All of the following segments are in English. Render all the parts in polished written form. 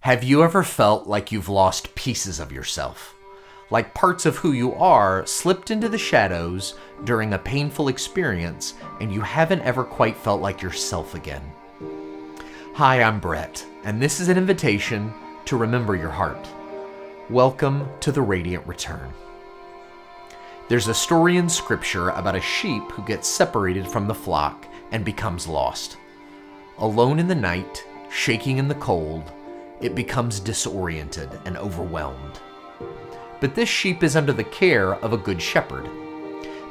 Have you ever felt like you've lost pieces of yourself? Like parts of who you are slipped into the shadows during a painful experience and you haven't ever quite felt like yourself again? Hi, I'm Brett, and this is an invitation to remember your heart. Welcome to the Radiant Return. There's a story in Scripture about a sheep who gets separated from the flock and becomes lost. Alone in the night, shaking in the cold, it becomes disoriented and overwhelmed. But this sheep is under the care of a good shepherd.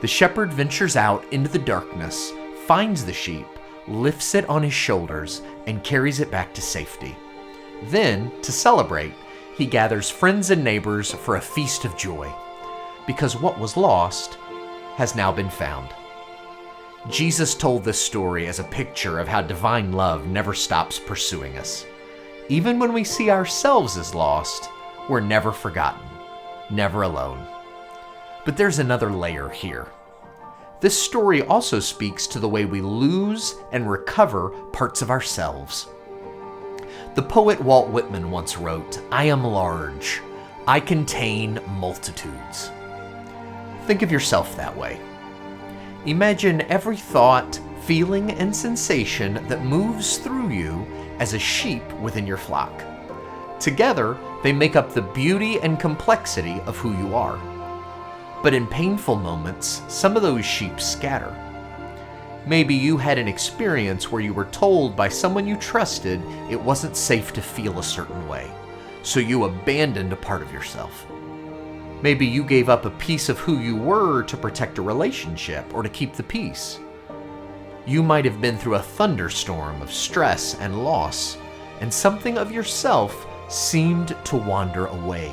The shepherd ventures out into the darkness, finds the sheep, lifts it on his shoulders, and carries it back to safety. Then, to celebrate, he gathers friends and neighbors for a feast of joy, because what was lost has now been found. Jesus told this story as a picture of how divine love never stops pursuing us. Even when we see ourselves as lost, we're never forgotten, never alone. But there's another layer here. This story also speaks to the way we lose and recover parts of ourselves. The poet Walt Whitman once wrote, "I am large. I contain multitudes." Think of yourself that way. Imagine every thought, feeling, and sensation that moves through you as a sheep within your flock. Together, they make up the beauty and complexity of who you are. But in painful moments, some of those sheep scatter. Maybe you had an experience where you were told by someone you trusted it wasn't safe to feel a certain way, so you abandoned a part of yourself. Maybe you gave up a piece of who you were to protect a relationship or to keep the peace. You might have been through a thunderstorm of stress and loss, and something of yourself seemed to wander away.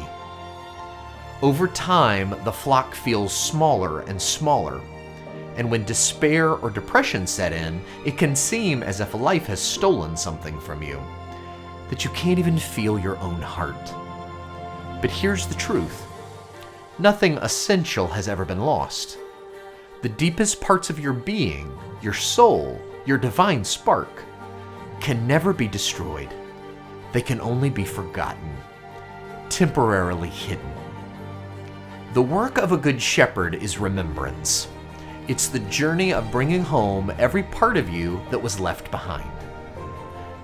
Over time, the flock feels smaller and smaller, and when despair or depression set in, it can seem as if life has stolen something from you, that you can't even feel your own heart. But here's the truth. Nothing essential has ever been lost. The deepest parts of your being, your soul, your divine spark, can never be destroyed. They can only be forgotten, temporarily hidden. The work of a good shepherd is remembrance. It's the journey of bringing home every part of you that was left behind.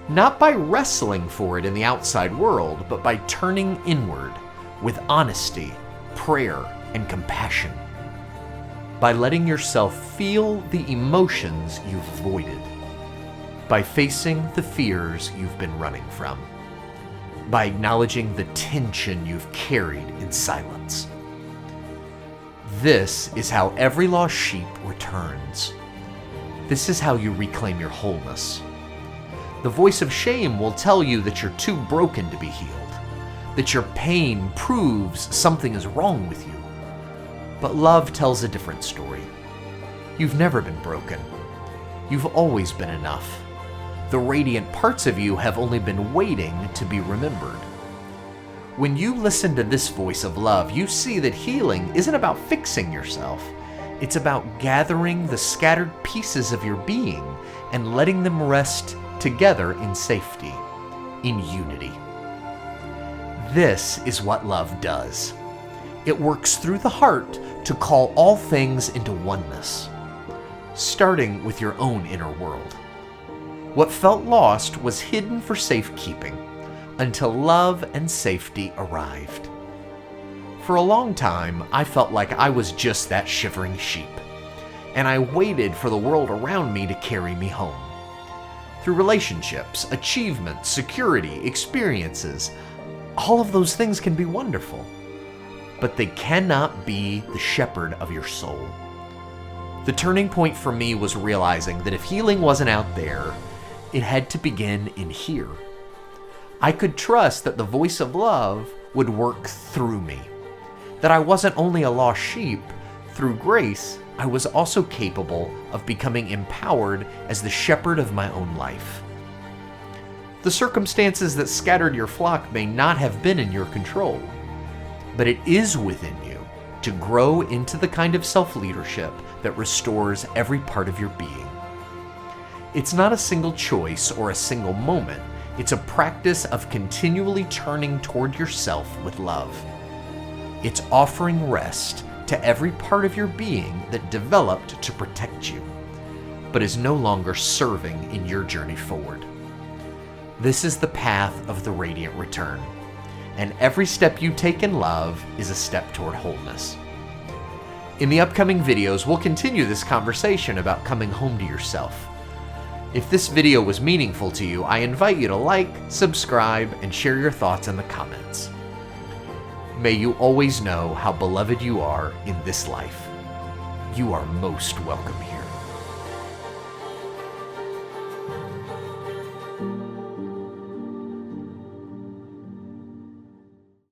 Not by wrestling for it in the outside world, but by turning inward with honesty, prayer, and compassion. By letting yourself feel the emotions you've avoided. By facing the fears you've been running from. By acknowledging the tension you've carried in silence. This is how every lost sheep returns. This is how you reclaim your wholeness. The voice of shame will tell you that you're too broken to be healed, that your pain proves something is wrong with you. But love tells a different story. You've never been broken. You've always been enough. The radiant parts of you have only been waiting to be remembered. When you listen to this voice of love, you see that healing isn't about fixing yourself. It's about gathering the scattered pieces of your being and letting them rest together in safety, in unity. This is what love does. It works through the heart to call all things into oneness, starting with your own inner world. What felt lost was hidden for safekeeping until love and safety arrived. For a long time, I felt like I was just that shivering sheep, and I waited for the world around me to carry me home. Through relationships, achievements, security, experiences, all of those things can be wonderful, but they cannot be the shepherd of your soul. The turning point for me was realizing that if healing wasn't out there, it had to begin in here. I could trust that the voice of love would work through me, that I wasn't only a lost sheep. Through grace, I was also capable of becoming empowered as the shepherd of my own life. The circumstances that scattered your flock may not have been in your control, but it is within you to grow into the kind of self-leadership that restores every part of your being. It's not a single choice or a single moment. It's a practice of continually turning toward yourself with love. It's offering rest to every part of your being that developed to protect you, but is no longer serving in your journey forward. This is the path of the radiant return, and every step you take in love is a step toward wholeness. In the upcoming videos, we'll continue this conversation about coming home to yourself. If this video was meaningful to you, I invite you to like, subscribe, and share your thoughts in the comments. May you always know how beloved you are in this life. You are most welcome here.